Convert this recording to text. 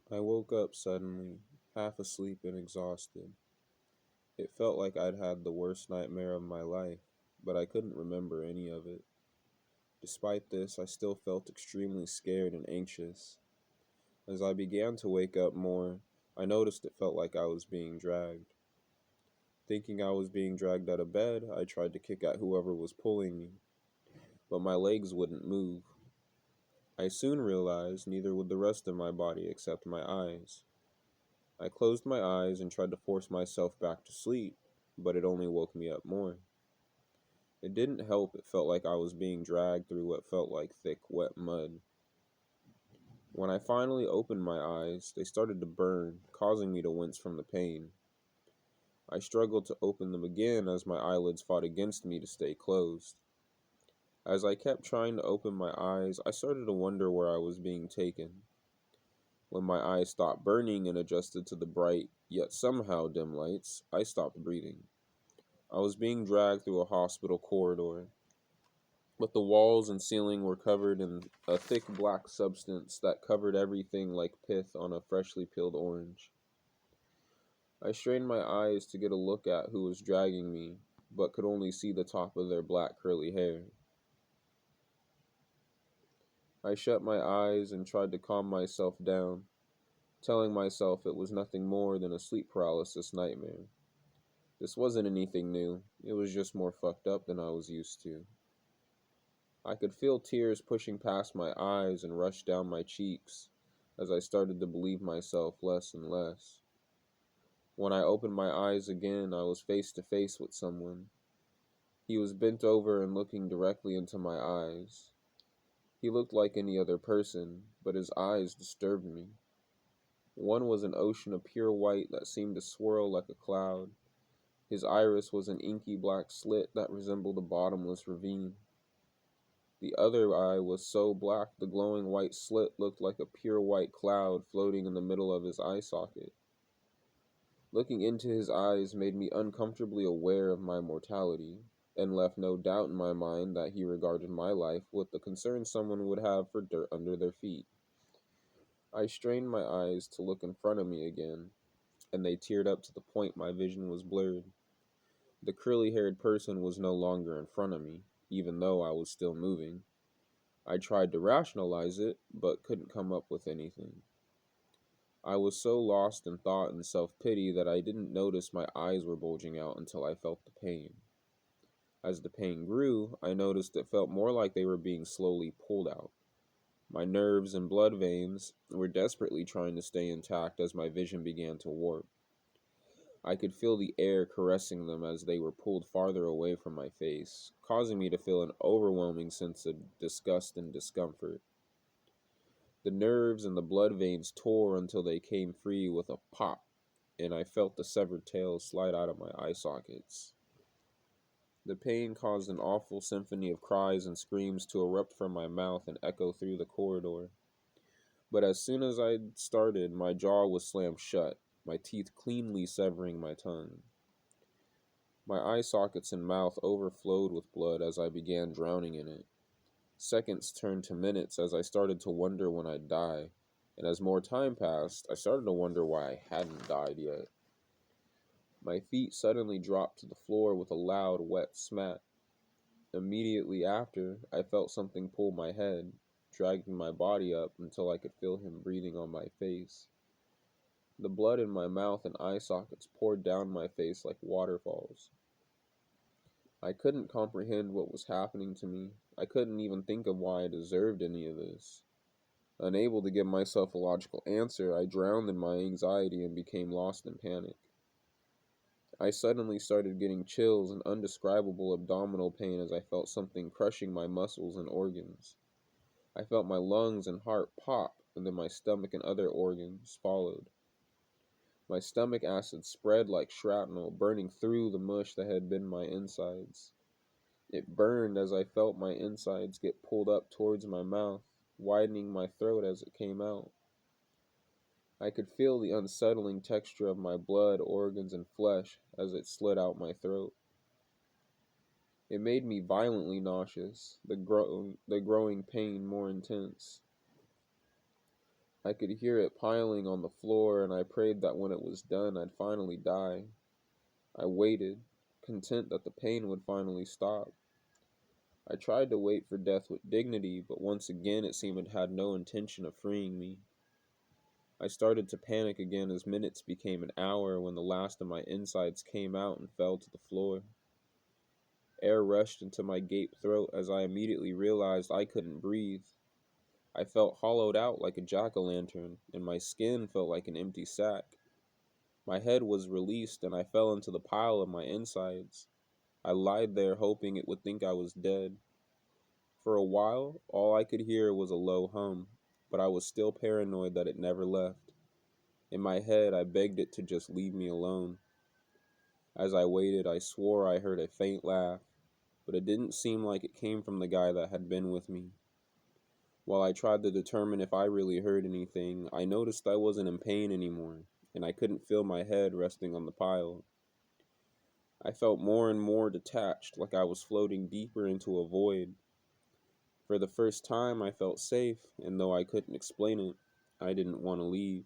I woke up suddenly, half asleep and exhausted. It felt like I'd had the worst nightmare of my life, but I couldn't remember any of it. Despite this, I still felt extremely scared and anxious. As I began to wake up more, I noticed it felt like I was being dragged. Thinking I was being dragged out of bed, I tried to kick at whoever was pulling me, but my legs wouldn't move. I soon realized neither would the rest of my body except my eyes. I closed my eyes and tried to force myself back to sleep, but it only woke me up more. It didn't help, it felt like I was being dragged through what felt like thick, wet mud. When I finally opened my eyes, they started to burn, causing me to wince from the pain. I struggled to open them again as my eyelids fought against me to stay closed. As I kept trying to open my eyes, I started to wonder where I was being taken. When my eyes stopped burning and adjusted to the bright, yet somehow dim lights, I stopped breathing. I was being dragged through a hospital corridor, but the walls and ceiling were covered in a thick black substance that covered everything like pith on a freshly peeled orange. I strained my eyes to get a look at who was dragging me, but could only see the top of their black curly hair. I shut my eyes and tried to calm myself down, telling myself it was nothing more than a sleep paralysis nightmare. This wasn't anything new, it was just more fucked up than I was used to. I could feel tears pushing past my eyes and rush down my cheeks as I started to believe myself less and less. When I opened my eyes again, I was face to face with someone. He was bent over and looking directly into my eyes. He looked like any other person, but his eyes disturbed me. One was an ocean of pure white that seemed to swirl like a cloud. His iris was an inky black slit that resembled a bottomless ravine. The other eye was so black the glowing white slit looked like a pure white cloud floating in the middle of his eye socket. Looking into his eyes made me uncomfortably aware of my mortality, and left no doubt in my mind that he regarded my life with the concern someone would have for dirt under their feet. I strained my eyes to look in front of me again, and they teared up to the point my vision was blurred. The curly haired person was no longer in front of me, even though I was still moving. I tried to rationalize it, but couldn't come up with anything. I was so lost in thought and self pity that I didn't notice my eyes were bulging out until I felt the pain. As the pain grew, I noticed it felt more like they were being slowly pulled out. My nerves and blood veins were desperately trying to stay intact as my vision began to warp. I could feel the air caressing them as they were pulled farther away from my face, causing me to feel an overwhelming sense of disgust and discomfort. The nerves and the blood veins tore until they came free with a pop, and I felt the severed tails slide out of my eye sockets. The pain caused an awful symphony of cries and screams to erupt from my mouth and echo through the corridor. But as soon as I started, my jaw was slammed shut, my teeth cleanly severing my tongue. My eye sockets and mouth overflowed with blood as I began drowning in it. Seconds turned to minutes as I started to wonder when I'd die, and as more time passed, I started to wonder why I hadn't died yet. My feet suddenly dropped to the floor with a loud, wet smack. Immediately after, I felt something pull my head, dragging my body up until I could feel him breathing on my face. The blood in my mouth and eye sockets poured down my face like waterfalls. I couldn't comprehend what was happening to me. I couldn't even think of why I deserved any of this. Unable to give myself a logical answer, I drowned in my anxiety and became lost in panic. I suddenly started getting chills and undescribable abdominal pain as I felt something crushing my muscles and organs. I felt my lungs and heart pop, and then my stomach and other organs followed. My stomach acid spread like shrapnel, burning through the mush that had been my insides. It burned as I felt my insides get pulled up towards my mouth, widening my throat as it came out. I could feel the unsettling texture of my blood, organs, and flesh as it slid out my throat. It made me violently nauseous, the growing pain more intense. I could hear it piling on the floor, and I prayed that when it was done, I'd finally die. I waited, content that the pain would finally stop. I tried to wait for death with dignity, but once again it seemed it had no intention of freeing me. I started to panic again as minutes became an hour when the last of my insides came out and fell to the floor. Air rushed into my gaped throat as I immediately realized I couldn't breathe. I felt hollowed out like a jack-o'-lantern, and my skin felt like an empty sack. My head was released, and I fell into the pile of my insides. I lied there hoping it would think I was dead. For a while, all I could hear was a low hum, but I was still paranoid that it never left. In my head, I begged it to just leave me alone. As I waited, I swore I heard a faint laugh, but it didn't seem like it came from the guy that had been with me. While I tried to determine if I really heard anything, I noticed I wasn't in pain anymore, and I couldn't feel my head resting on the pile. I felt more and more detached, like I was floating deeper into a void. For the first time, I felt safe, and though I couldn't explain it, I didn't want to leave.